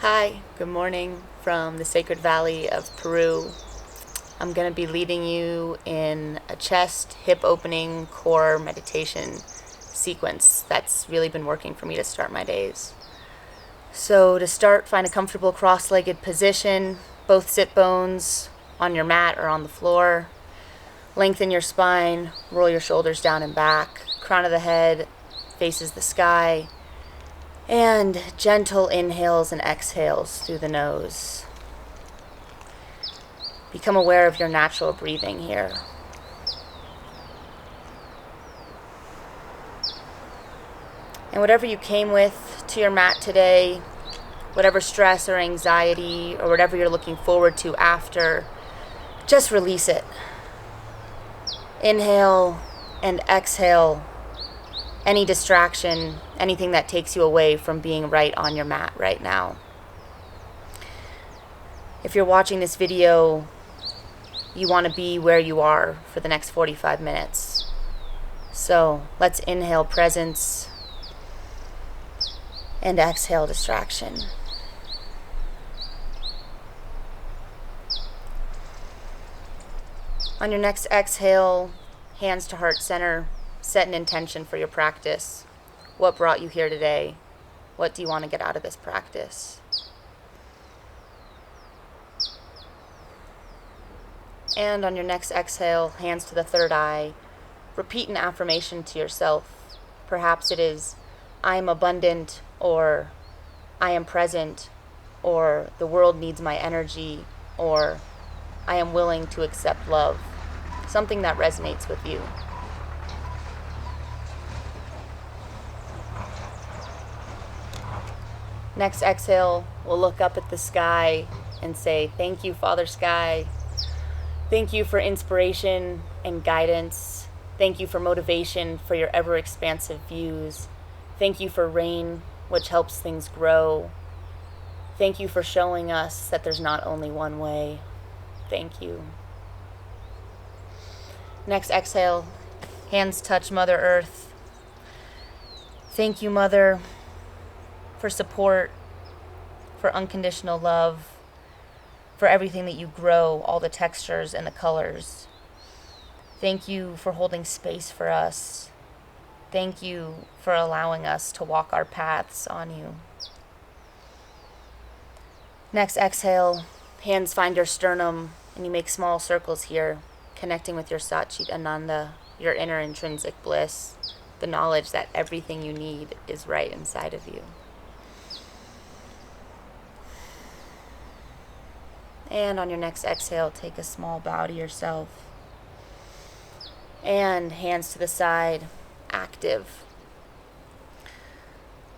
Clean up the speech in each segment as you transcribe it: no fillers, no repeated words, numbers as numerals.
Hi, good morning from the Sacred Valley of Peru. I'm going to be leading you in a chest, hip opening, core meditation sequence that's really been working for me to start my days. So, to start, find a comfortable cross legged position, both sit bones on your mat or on the floor. Lengthen your spine, roll your shoulders down and back, crown of the head faces the sky. And gentle inhales and exhales through the nose. Become aware of your natural breathing here. And whatever you came with to your mat today, whatever stress or anxiety or whatever you're looking forward to after, just release it. Inhale and exhale any distraction, anything that takes you away from being right on your mat right now. If you're watching this video, you want to be where you are for the next 45 minutes. So let's inhale presence and exhale distraction. On your next exhale, hands to heart center, set an intention for your practice. What brought you here today? What do you want to get out of this practice? And on your next exhale, hands to the third eye, repeat an affirmation to yourself. Perhaps it is, I am abundant, or I am present, or the world needs my energy, or I am willing to accept love. Something that resonates with you. Next exhale, we'll look up at the sky and say, thank you, Father Sky. Thank you for inspiration and guidance. Thank you for motivation for your ever-expansive views. Thank you for rain, which helps things grow. Thank you for showing us that there's not only one way. Thank you. Next exhale, hands touch Mother Earth. Thank you, Mother, for support, for unconditional love, for everything that you grow, all the textures and the colors. Thank you for holding space for us. Thank you for allowing us to walk our paths on you. Next exhale, hands find your sternum, and you make small circles here, connecting with your Satchit Ananda, your inner intrinsic bliss, the knowledge that everything you need is right inside of you. And on your next exhale, take a small bow to yourself. And hands to the side, active.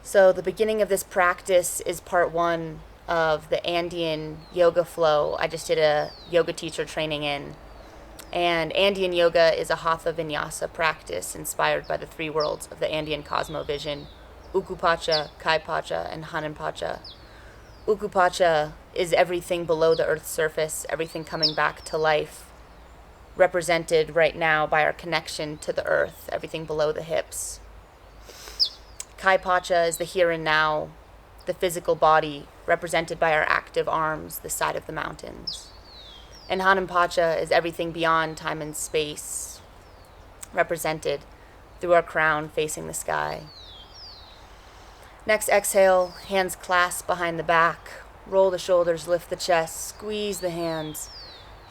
So the beginning of this practice is part one of the Andean yoga flow I just did a yoga teacher training in. And Andean yoga is a hatha vinyasa practice inspired by the three worlds of the Andean cosmovision, Ukupacha, Kaipacha, and Hananpacha. Ukupacha is everything below the earth's surface, everything coming back to life, represented right now by our connection to the earth, everything below the hips. Kaipacha is the here and now, the physical body, represented by our active arms, the side of the mountains. And Hananpacha is everything beyond time and space, represented through our crown facing the sky. Next exhale, hands clasp behind the back, roll the shoulders, lift the chest, squeeze the hands,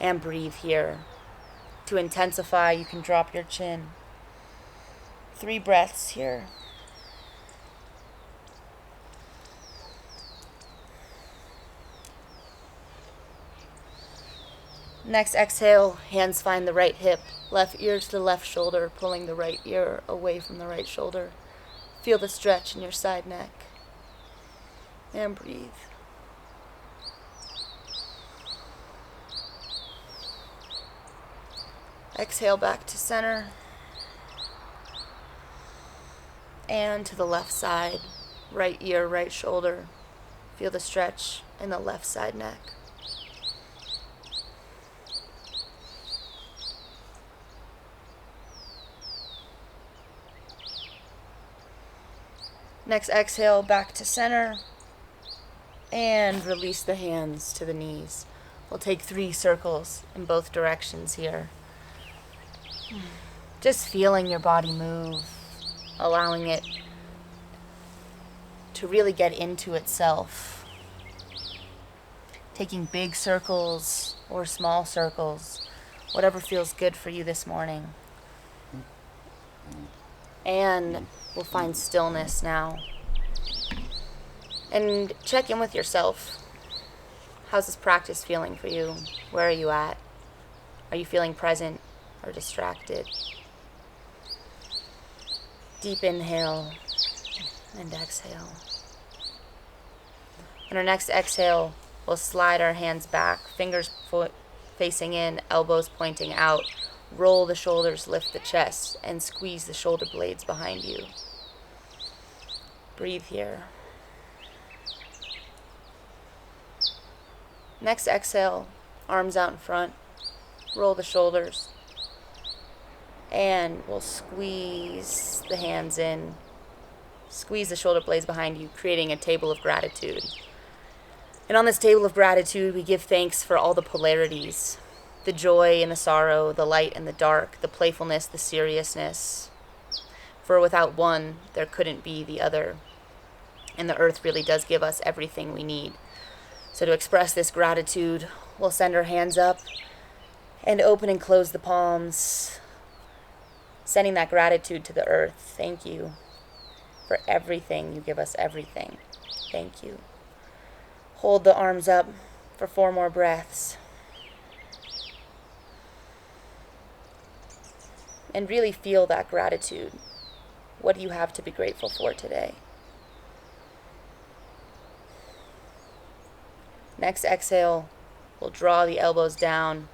and breathe here. To intensify, you can drop your chin. 3 breaths here. Next exhale, hands find the right hip, left ear to the left shoulder, pulling the right ear away from the right shoulder. Feel the stretch in your side neck. And breathe. Exhale back to center. And to the left side, right ear, right shoulder. Feel the stretch in the left side neck. Next exhale, back to center. And release the hands to the knees. We'll take 3 circles in both directions here. Just feeling your body move, allowing it to really get into itself. Taking big circles or small circles, whatever feels good for you this morning. And we'll find stillness now. And check in with yourself. How's this practice feeling for you? Where are you at? Are you feeling present or distracted? Deep inhale and exhale. On our next exhale, we'll slide our hands back, fingers facing in, elbows pointing out. Roll the shoulders, lift the chest, and squeeze the shoulder blades behind you. Breathe here. Next exhale, arms out in front, roll the shoulders, and we'll squeeze the hands in, squeeze the shoulder blades behind you, creating a table of gratitude. And on this table of gratitude, we give thanks for all the polarities, the joy and the sorrow, the light and the dark, the playfulness, the seriousness. For without one, there couldn't be the other. And the earth really does give us everything we need. So to express this gratitude, we'll send our hands up and open and close the palms, sending that gratitude to the earth. Thank you for everything. You give us everything. Thank you. Hold the arms up for 4 more breaths. And really feel that gratitude. What do you have to be grateful for today? Next exhale, we'll draw the elbows down,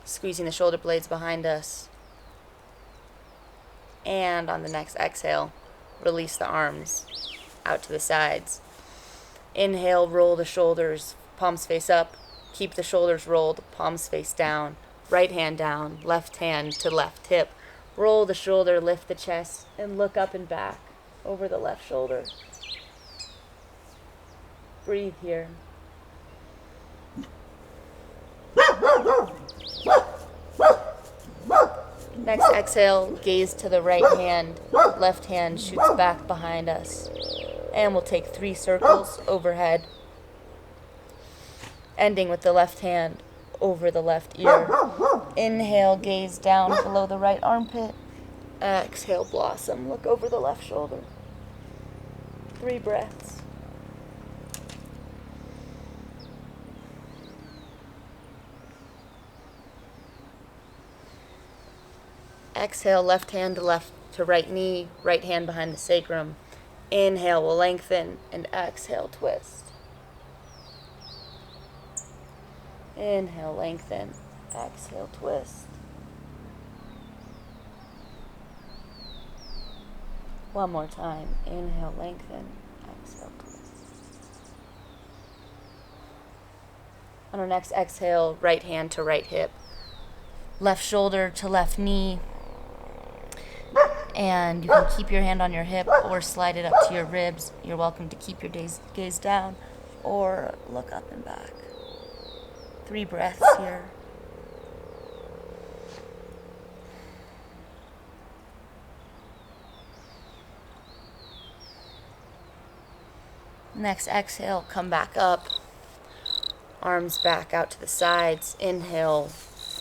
squeezing the shoulder blades behind us. And on the next exhale, release the arms out to the sides. Inhale, roll the shoulders, palms face up. Keep the shoulders rolled, palms face down. Right hand down, left hand to left hip. Roll the shoulder, lift the chest, and look up and back over the left shoulder. Breathe here. Next exhale, gaze to the right hand. Left hand shoots back behind us. And we'll take 3 circles overhead, ending with the left hand over the left ear. Inhale, gaze down below the right armpit. Exhale, blossom, look over the left shoulder. 3 breaths. Exhale, left hand to right knee, right hand behind the sacrum. Inhale, we'll lengthen, and exhale, twist. Inhale, lengthen, exhale, twist. One more time. Inhale, lengthen, exhale, twist. On our next exhale, right hand to right hip, left shoulder to left knee. And you can keep your hand on your hip or slide it up to your ribs. You're welcome to keep your gaze down or look up and back. 3 breaths here. Next exhale, come back up. Arms back out to the sides. Inhale,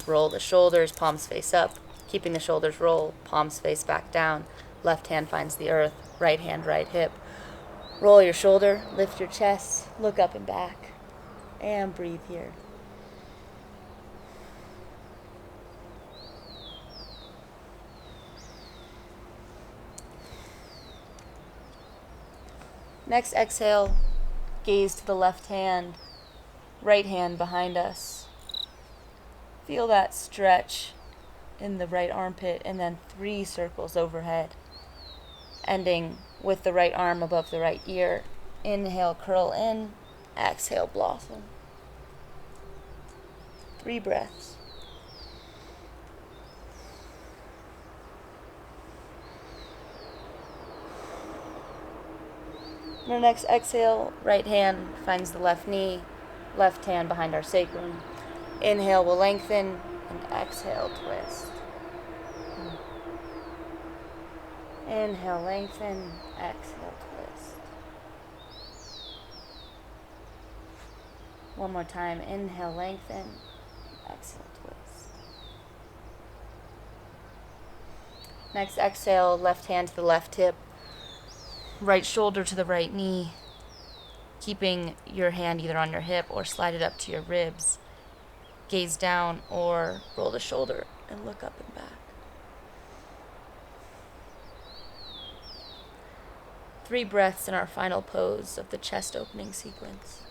roll the shoulders, palms face up. Keeping the shoulders roll, palms face back down. Left hand finds the earth, right hand, right hip. Roll your shoulder, lift your chest, look up and back, and breathe here. Next exhale, gaze to the left hand, right hand behind us. Feel that stretch in the right armpit, and then 3 circles overhead, ending with the right arm above the right ear. Inhale, curl in. Exhale, blossom. 3 breaths. On our next exhale, right hand finds the left knee, left hand behind our sacrum. Inhale, we'll lengthen, and exhale, twist. Inhale, lengthen, exhale, twist. One more time. Inhale, lengthen, exhale, twist. Next exhale, left hand to the left hip, right shoulder to the right knee, keeping your hand either on your hip or slide it up to your ribs. Gaze down or roll the shoulder and look up and back. 3 breaths in our final pose of the chest opening sequence.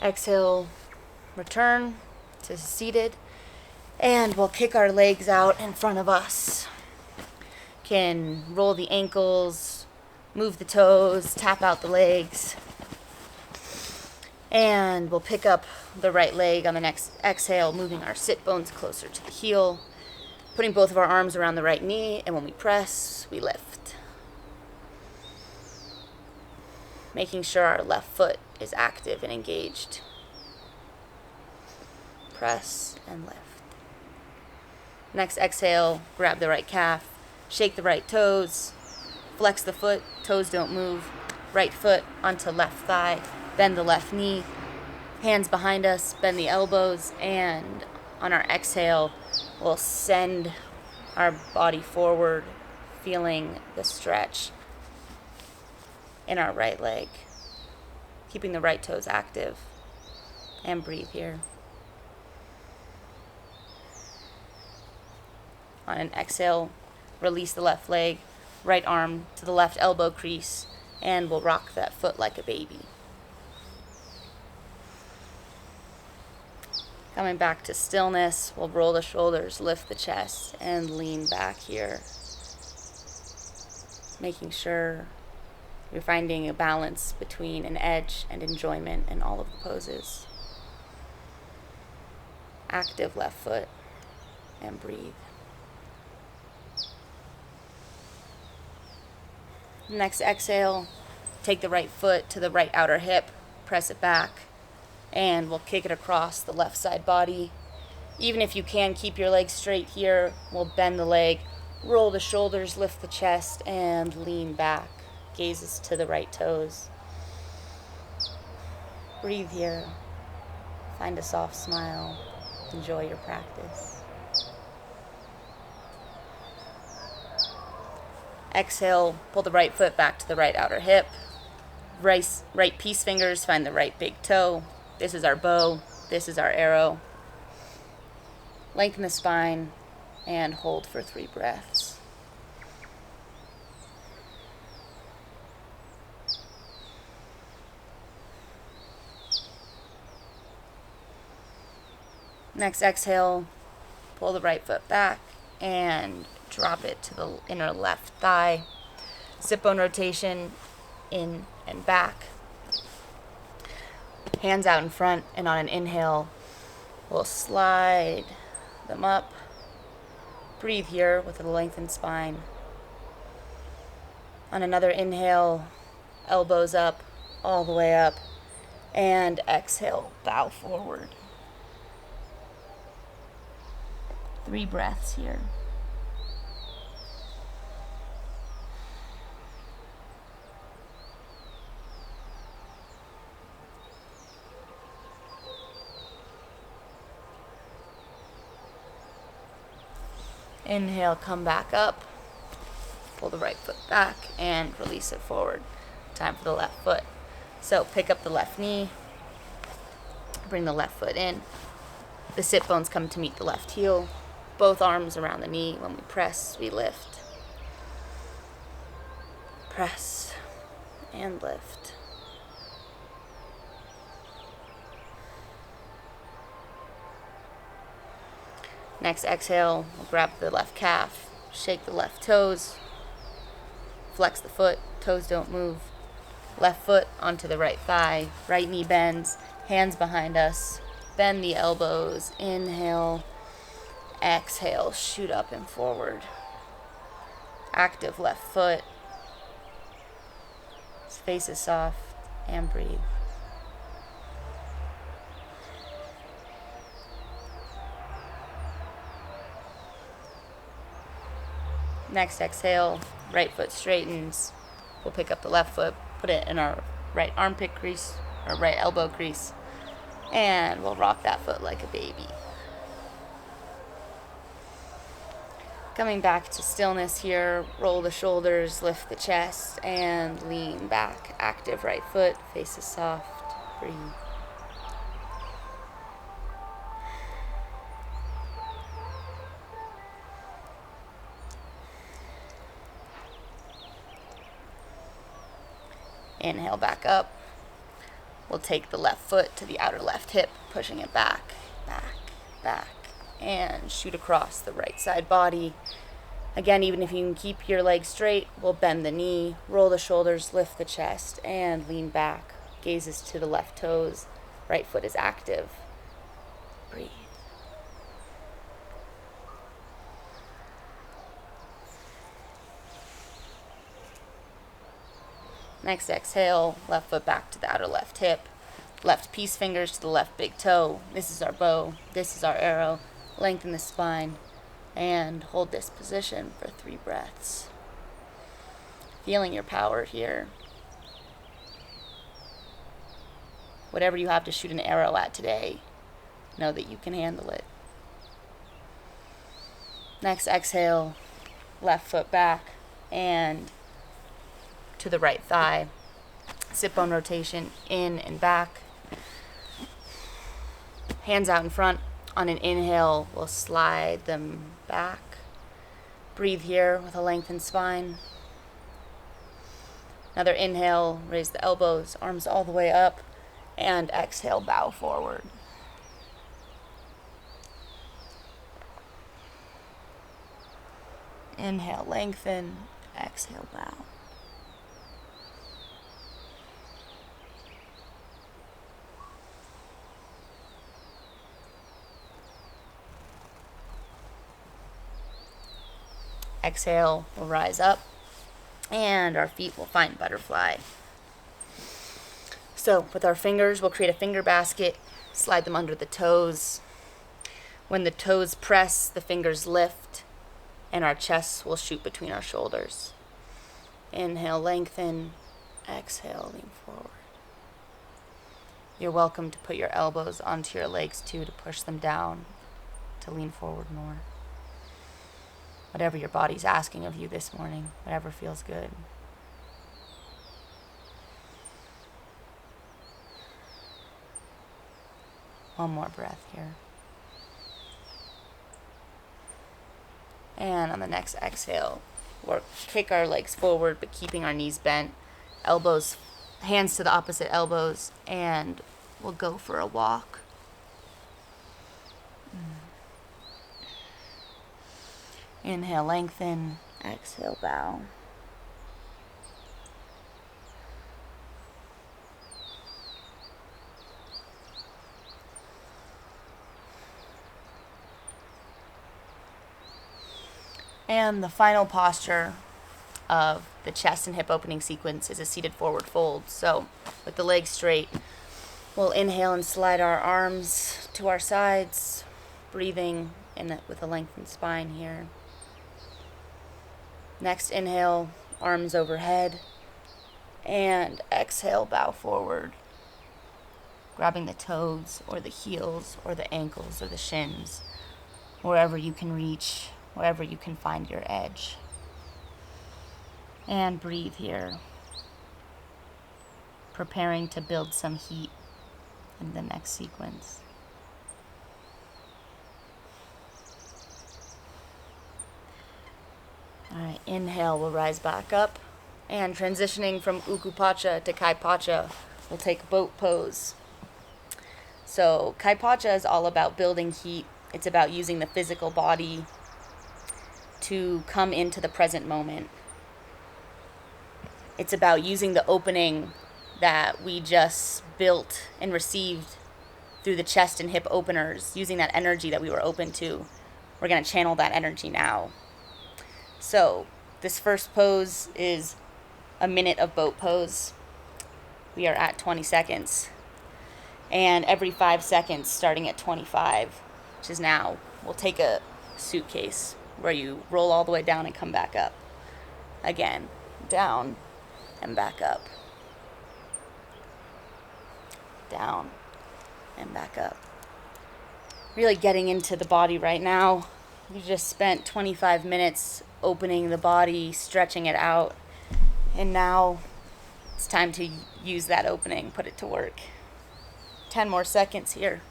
Exhale, return to seated, and we'll kick our legs out in front of us. Can roll the ankles, move the toes, tap out the legs. And we'll pick up the right leg on the next exhale, moving our sit bones closer to the heel, putting both of our arms around the right knee, and when we press, we lift. Making sure our left foot is active and engaged. Press and lift. Next exhale, grab the right calf, shake the right toes, flex the foot, toes don't move, right foot onto left thigh, bend the left knee, hands behind us, bend the elbows, and on our exhale, we'll send our body forward, feeling the stretch in our right leg, keeping the right toes active, and breathe here. On an exhale, release the left leg, right arm to the left elbow crease, and we'll rock that foot like a baby. Coming back to stillness, we'll roll the shoulders, lift the chest, and lean back here. Making sure you're finding a balance between an edge and enjoyment in all of the poses. Active left foot, and breathe. Next exhale, take the right foot to the right outer hip, press it back, and we'll kick it across the left side body. Even if you can keep your legs straight here, we'll bend the leg, roll the shoulders, lift the chest, and lean back. Gazes to the right toes. Breathe here. Find a soft smile. Enjoy your practice. Exhale, pull the right foot back to the right outer hip. Right peace fingers find the right big toe. This is our bow. This is our arrow. Lengthen the spine and hold for 3 breaths. Next exhale, pull the right foot back and drop it to the inner left thigh. Sit bone rotation in and back. Hands out in front, and on an inhale, we'll slide them up. Breathe here with a lengthened spine. On another inhale, elbows up, all the way up, and exhale, bow forward. 3 breaths here. Inhale, come back up, pull the right foot back, and release it forward. Time for the left foot. So pick up the left knee, bring the left foot in. The sit bones come to meet the left heel. Both arms around the knee. When we press, we lift. Press and lift. Next exhale, we'll grab the left calf, shake the left toes, flex the foot, toes don't move. Left foot onto the right thigh, right knee bends, hands behind us, bend the elbows, inhale, exhale, shoot up and forward. active left foot. His face is soft, and breathe. Next exhale, right foot straightens. We'll pick up the left foot, put it in our right armpit crease, or right elbow crease, and we'll rock that foot like a baby. Coming back to stillness here, roll the shoulders, lift the chest, and lean back. Active right foot, face is soft, breathe. Inhale back up. We'll take the left foot to the outer left hip, pushing it back, back, and shoot across the right side body. Again, even if you can keep your legs straight, we'll bend the knee, roll the shoulders, lift the chest, and lean back. Gazes to the left toes. Right foot is active. Breathe. Next exhale, left foot back to the outer left hip. Left peace fingers to the left big toe. This is our bow. This is our arrow. Lengthen the spine and hold this position for 3 breaths. Feeling your power here. Whatever you have to shoot an arrow at today, know that you can handle it. Next exhale, left foot back and to the right thigh. Sit bone rotation in and back. Hands out in front. On an inhale, we'll slide them back. Breathe here with a lengthened spine. Another inhale, raise the elbows, arms all the way up, and exhale, bow forward. Inhale, lengthen. Exhale, bow. Exhale, we'll rise up, and our feet will find butterfly. So with our fingers, we'll create a finger basket, slide them under the toes. When the toes press, the fingers lift, and our chests will shoot between our shoulders. Inhale, lengthen. Exhale, lean forward. You're welcome to put your elbows onto your legs too, to push them down, to lean forward more. Whatever your body's asking of you this morning, whatever feels good. One more breath here. And on the next exhale, we'll kick our legs forward, but keeping our knees bent. Elbows, hands to the opposite elbows, and we'll go for a walk. Inhale, lengthen. Exhale, bow. And the final posture of the chest and hip opening sequence is a seated forward fold. So with the legs straight, we'll inhale and slide our arms to our sides, breathing in with a lengthened spine here. Next inhale, arms overhead, and exhale, bow forward, grabbing the toes or the heels or the ankles or the shins, wherever you can reach, wherever you can find your edge. And breathe here, preparing to build some heat in the next sequence. All right, inhale, we'll rise back up, and transitioning from Uku-Pacha to Kai-Pacha, we'll take boat pose. So Kai-Pacha is all about building heat. It's about using the physical body to come into the present moment. It's about using the opening that we just built and received through the chest and hip openers, using that energy that we were open to. We're going to channel that energy now. So This first pose is a minute of boat pose. We are at 20 seconds. And every 5 seconds, starting at 25, which is now, we'll take a suitcase where you roll all the way down and come back up. Again, down and back up. Down and back up. Really getting into the body right now. You just spent 25 minutes opening the body, stretching it out, and now it's time to use that opening, put it to work. 10 more seconds here.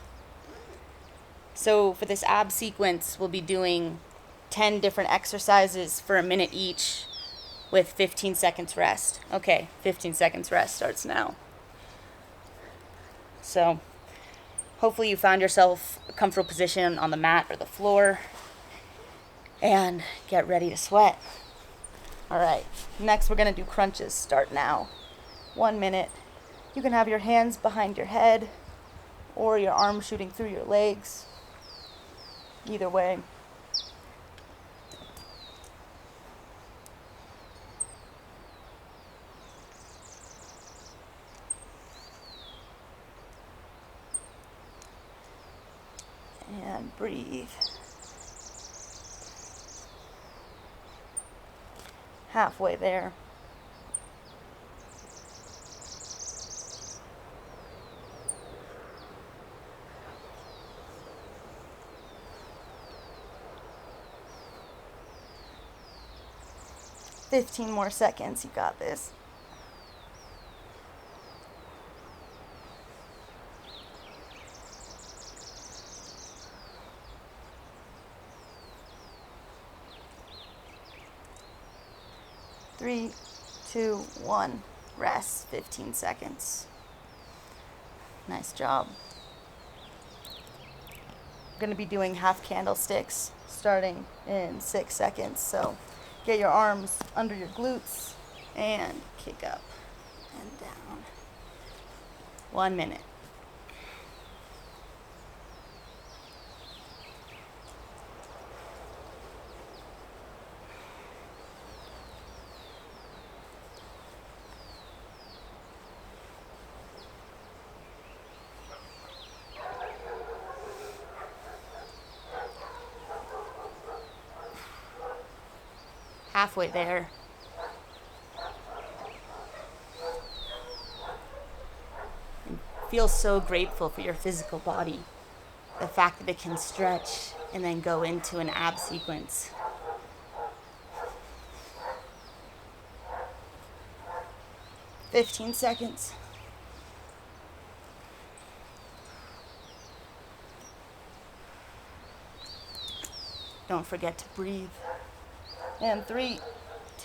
So for this ab sequence, we'll be doing 10 different exercises for a minute each with 15 seconds rest. Okay, 15 seconds rest starts now. So hopefully you found yourself a comfortable position on the mat or the floor, and get ready to sweat. All right, next we're going to do crunches. Start now. 1 minute. You can have your hands behind your head or your arms shooting through your legs. Either way. And breathe. Halfway there. "15 more seconds, you got this." Three, 2, 1, rest. 15 seconds. Nice job. I'm going to be doing half candlesticks starting in 6 seconds. So get your arms under your glutes and kick up and down. 1 minute. Halfway there. And feel so grateful for your physical body. The fact that it can stretch and then go into an ab sequence. "15 seconds. Don't forget to breathe. And 3,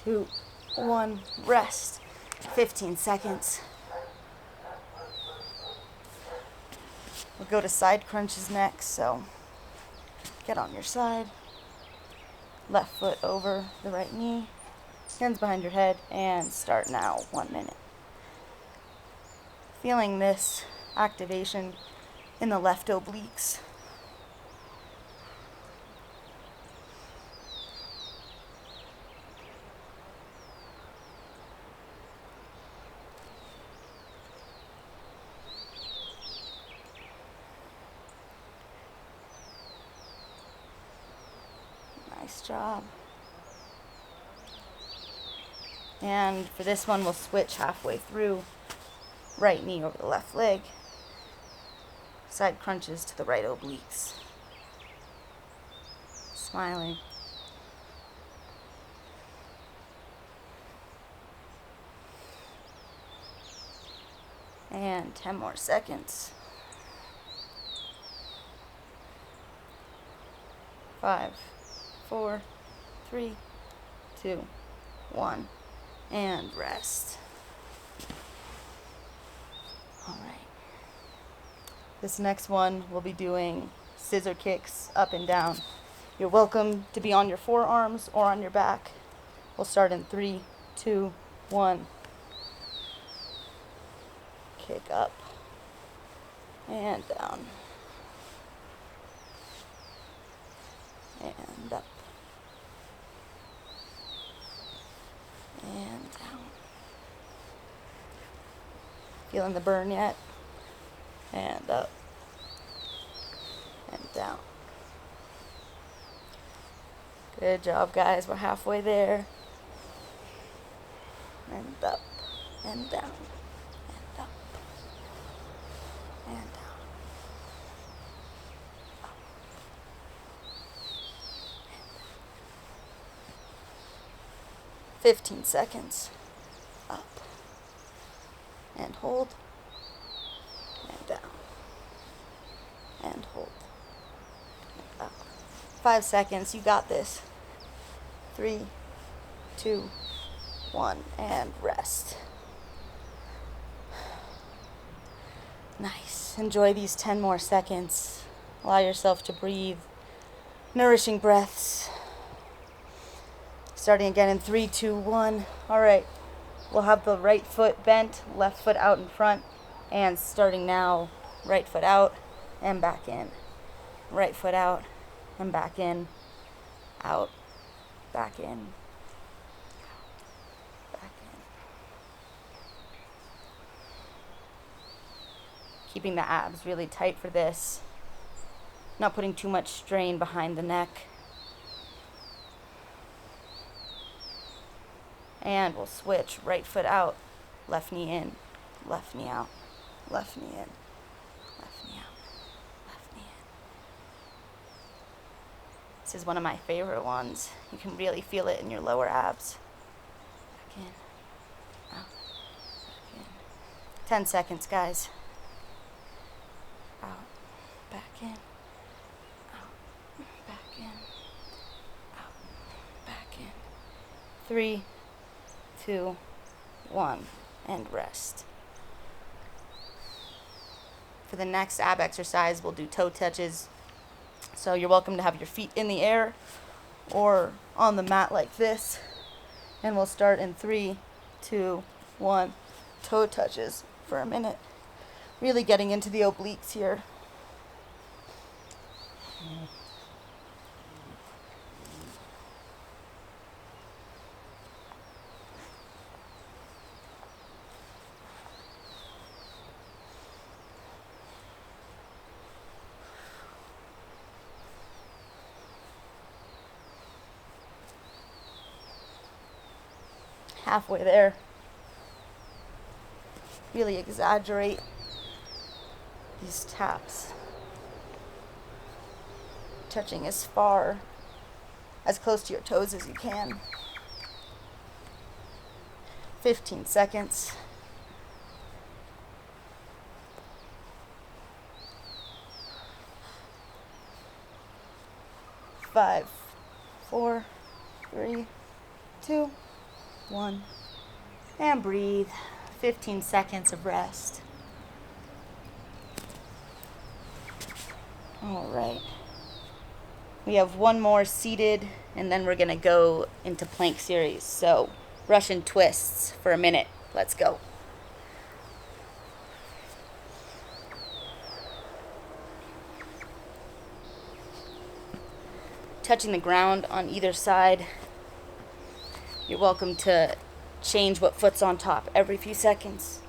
2, 1, rest. 15 seconds. We'll go to side crunches next, so get on your side. Left foot over the right knee. Hands behind your head, and start now. 1 minute. Feeling this activation in the left obliques. Nice job. And for this one, we'll switch halfway through. Right knee over the left leg. Side crunches to the right obliques. Smiling. And 10 more seconds. 5, 4, 3, 2, 1, and rest. All right. This next one, we'll be doing scissor kicks up and down. You're welcome to be on your forearms or on your back. We'll start in 3, 2, 1. Kick up and down and up and down. Feeling the burn yet? And up and down. Good job, guys. We're halfway there. And up and down and up and down. Up. 15 seconds. Up and hold and down and hold and up. 5 seconds. You got this. 3, 2, 1, and rest. Nice. Enjoy these 10 more seconds. Allow yourself to breathe nourishing breaths. Starting again in 3, 2, 1. All right. We'll have the right foot bent, left foot out in front, and starting now, right foot out and back in. Right foot out and back in. Out. Back in. Back in. Keeping the abs really tight for this. Not putting too much strain behind the neck. And we'll switch. Right foot out, left knee in, left knee out, left knee in, left knee out, left knee in. This is one of my favorite ones. You can really feel it in your lower abs. Back in, out, back in. 10 seconds, guys. Out, back in, out, back in, out, back in. 3, 2, 1, and rest. For the next ab exercise, we'll do toe touches. So you're welcome to have your feet in the air or on the mat like this. And we'll start in 3, 2, 1, toe touches for a minute. Really getting into the obliques here. Halfway there. Really exaggerate these taps. Touching as close to your toes as you can. 15 seconds. 5, 4, 3, 2, 1, and breathe. 15 seconds of rest. All right. We have one more seated, and then we're going to go into plank series. So Russian twists for a minute. Let's go. Touching the ground on either side. You're welcome to change what foot's on top every few seconds.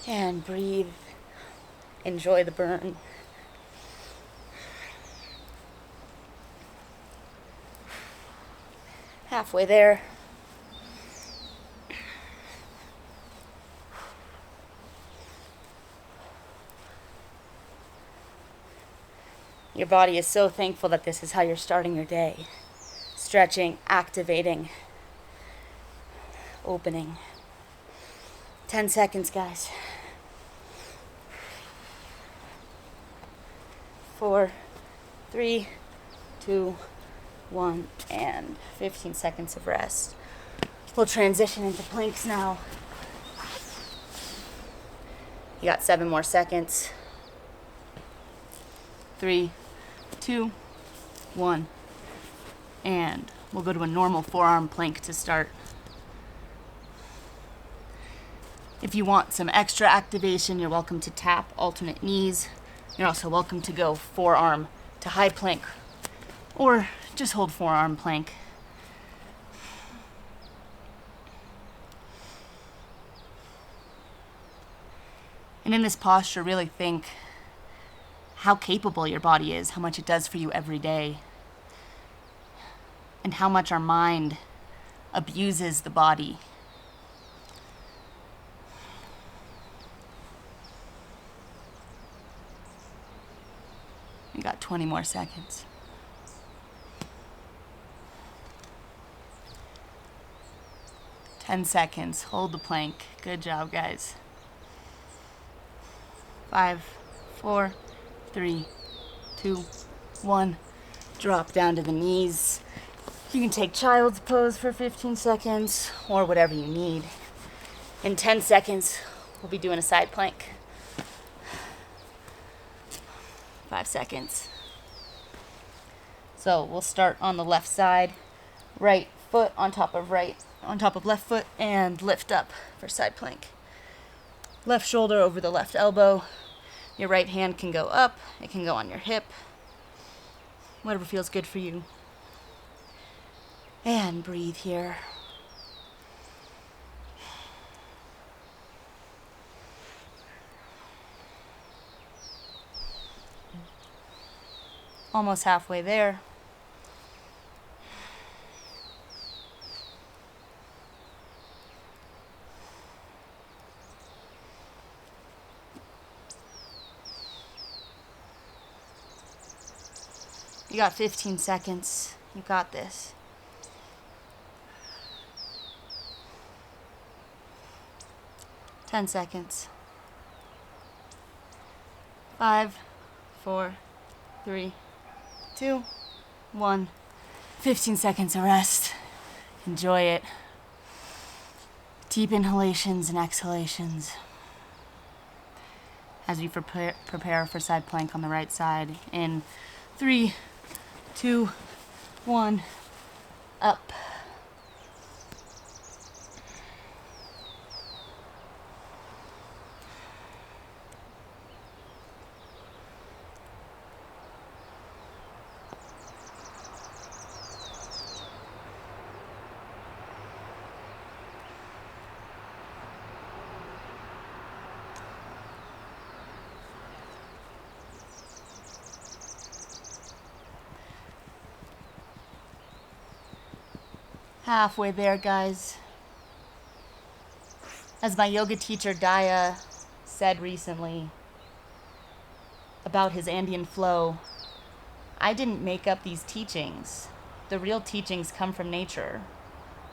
And breathe. Enjoy the burn. Halfway there. Your body is so thankful that this is how you're starting your day. Stretching, activating, opening. 10 seconds, guys. 4, 3, 2, 1, and 15 seconds of rest. We'll transition into planks now. You got 7 more seconds. 3, 2, 1, and we'll go to a normal forearm plank to start. If you want some extra activation, you're welcome to tap alternate knees. You're also welcome to go forearm to high plank Or just hold forearm plank. And in this posture, really think how capable your body is, how much it does for you every day, and how much our mind abuses the body. We got 20 more seconds. Ten seconds. Hold the plank. Good job, guys. 5, 4, 3, 2, 1. Drop down to the knees. You can take child's pose for 15 seconds or whatever you need. In 10 seconds, we'll be doing a side plank. 5 seconds. So we'll start on the left side. Right foot on top of left foot, and lift up for side plank. Left shoulder over the left elbow. Your right hand can go up. It can go on your hip. Whatever feels good for you. And breathe here. Almost halfway there. You got 15 seconds. You got this. Ten seconds. 5, 4, 3, 2, 1. 15 seconds of rest. Enjoy it. Deep inhalations and exhalations. As we prepare for side plank on the right side. In 3, 2, 1. Up. Halfway there, guys. As my yoga teacher Daya said recently about his Andean flow, I didn't make up these teachings. The real teachings come from nature.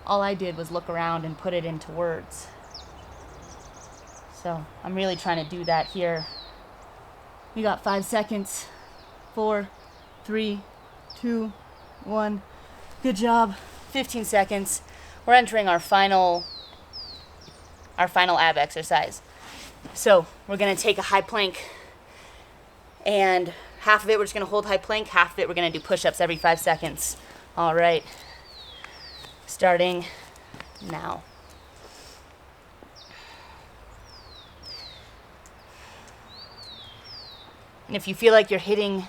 All I did was look around and put it into words. So I'm really trying to do that here. We got 5 seconds. 4, 3, 2, 1. Good job. 15 seconds. We're entering our final ab exercise. So we're gonna take a high plank, and half of it we're just gonna hold high plank, half of it we're gonna do push-ups every 5 seconds. All right, starting now. And if you feel like you're hitting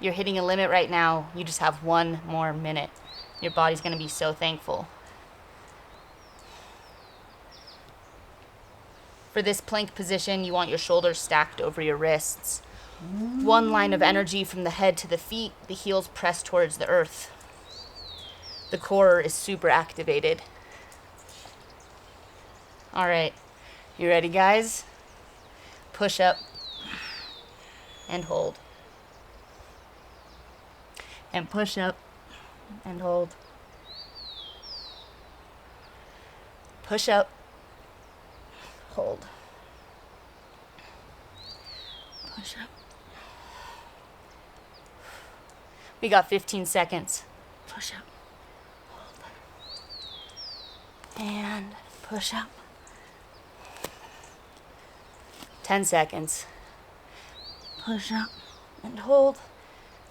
a limit right now, you just have 1 more minute. Your body's going to be so thankful. For this plank position, you want your shoulders stacked over your wrists. 1 line of energy from the head to the feet, the heels pressed towards the earth. The core is super activated. All right, you ready, guys? Push up and hold. And push up. And hold. Push up. Hold. Push up. We got 15 seconds. Push up. Hold. And push up. 10 seconds. Push up and hold.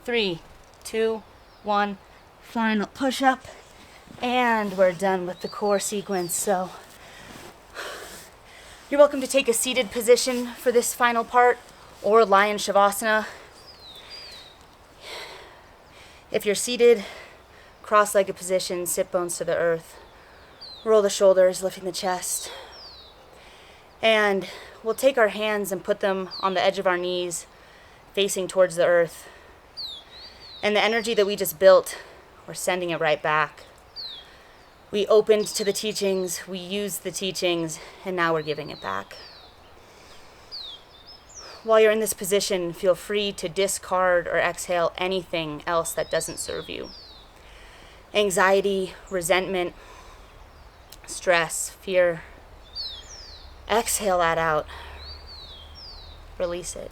3, 2, 1. Final push up, and we're done with the core sequence. So you're welcome to take a seated position for this final part, or Lion Shavasana. If you're seated, cross-legged position, sit bones to the earth. Roll the shoulders, lifting the chest. And we'll take our hands and put them on the edge of our knees, facing towards the earth. And the energy that we just built, we're sending it right back. We opened to the teachings, we used the teachings, and now we're giving it back. While you're in this position, feel free to discard or exhale anything else that doesn't serve you. Anxiety, resentment, stress, fear. Exhale that out. Release it.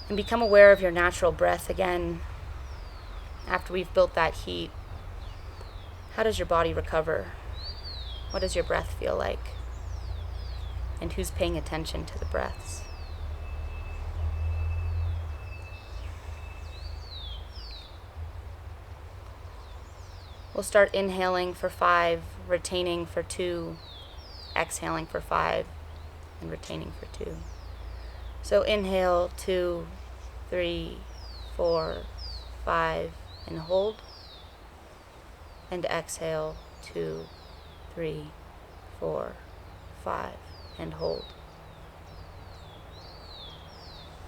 And become aware of your natural breath again. After we've built that heat, how does your body recover? What does your breath feel like? And who's paying attention to the breaths? We'll start inhaling for 5, retaining for 2, exhaling for 5, and retaining for 2. So inhale 2, 3, 4, 5, and hold. And exhale 2, 3, 4, 5, and hold.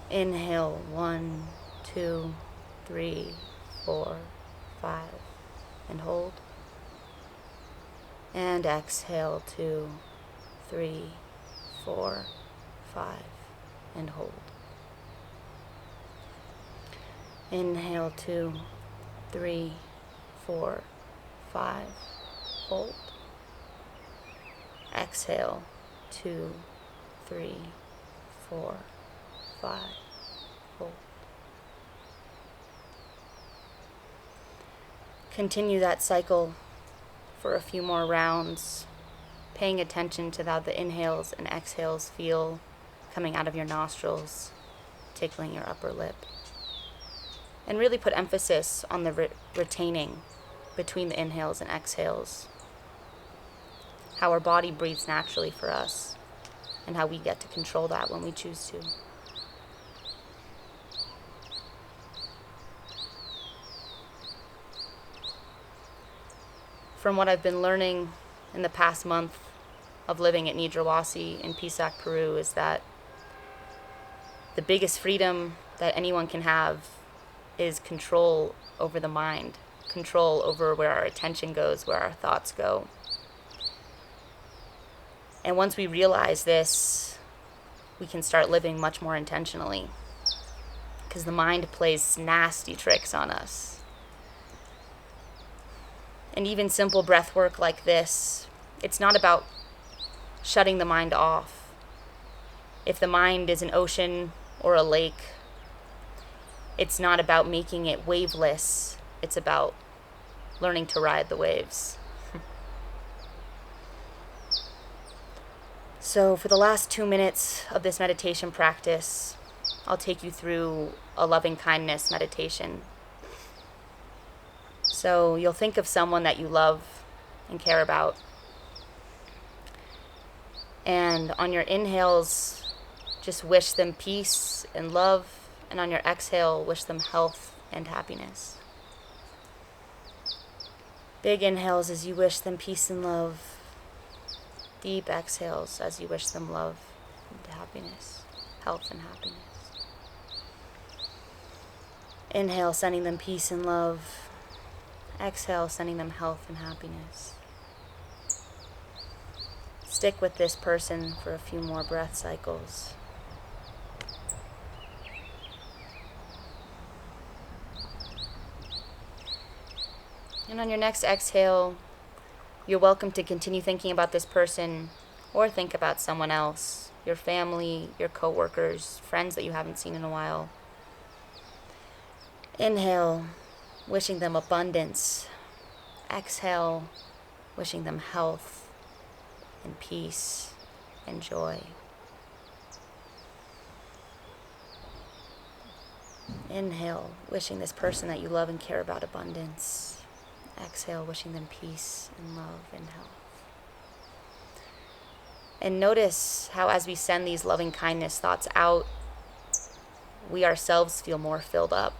Inhale 1, 2, 3, 4, 5. And hold. And exhale 2, 3, 4, 5, and hold. Inhale 2, 3, 4, 5, hold. Exhale 2, 3, 4, 5, hold. Continue that cycle for a few more rounds, paying attention to how the inhales and exhales feel coming out of your nostrils, tickling your upper lip. And really put emphasis on the retaining between the inhales and exhales, how our body breathes naturally for us, and how we get to control that when we choose to. From what I've been learning in the past month of living at Nidrawasi in Pisac, Peru, is that the biggest freedom that anyone can have is control over the mind, control over where our attention goes, where our thoughts go. And once we realize this, we can start living much more intentionally, because the mind plays nasty tricks on us. And even simple breath work like this, it's not about shutting the mind off. If the mind is an ocean or a lake, it's not about making it waveless. It's about learning to ride the waves. So for the last 2 minutes of this meditation practice, I'll take you through a loving kindness meditation. So you'll think of someone that you love and care about. And on your inhales, just wish them peace and love. And on your exhale, wish them health and happiness. Big inhales as you wish them peace and love. Deep exhales as you wish them love and happiness, health and happiness. Inhale, sending them peace and love. Exhale, sending them health and happiness. Stick with this person for a few more breath cycles. And on your next exhale, you're welcome to continue thinking about this person or think about someone else, your family, your coworkers, friends that you haven't seen in a while. Inhale, wishing them abundance. Exhale, wishing them health and peace and joy. Inhale, wishing this person that you love and care about abundance. Exhale, wishing them peace and love and health. And notice how as we send these loving kindness thoughts out, we ourselves feel more filled up.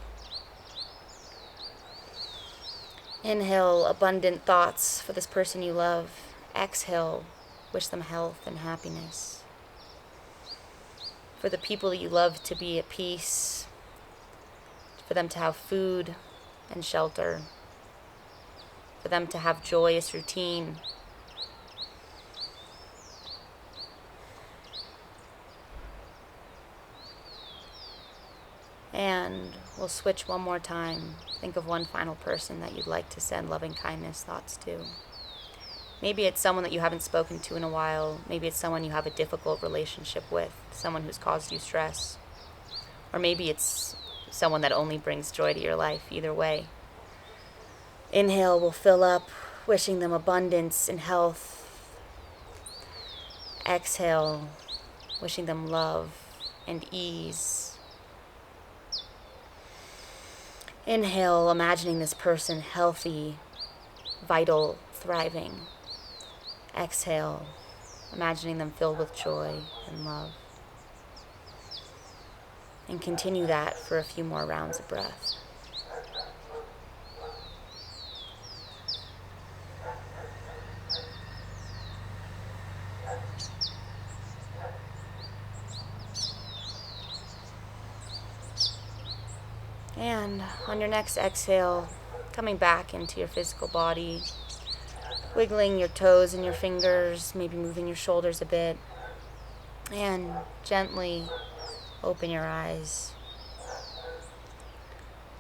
Inhale abundant thoughts for this person you love. Exhale, wish them health and happiness. For the people you love to be at peace. For them to have food and shelter. For them to have joyous routine. And we'll switch one more time. Think of one final person that you'd like to send loving kindness thoughts to. Maybe it's someone that you haven't spoken to in a while. Maybe it's someone you have a difficult relationship with, someone who's caused you stress. Or maybe it's someone that only brings joy to your life. Either way. Inhale will fill up, wishing them abundance and health. Exhale, wishing them love and ease. Inhale, imagining this person healthy, vital, thriving. Exhale, imagining them filled with joy and love. And continue that for a few more rounds of breath. And on your next exhale, coming back into your physical body, wiggling your toes and your fingers, maybe moving your shoulders a bit, and gently open your eyes.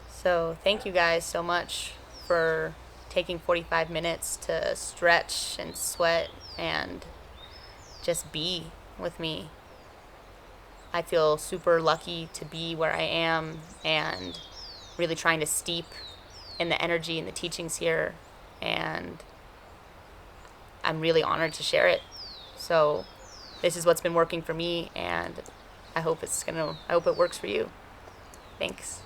So thank you guys so much for taking 45 minutes to stretch and sweat and just be with me. I feel super lucky to be where I am and really trying to steep in the energy and the teachings here, and I'm really honored to share it. So this is what's been working for me, and I hope it works for you. Thanks.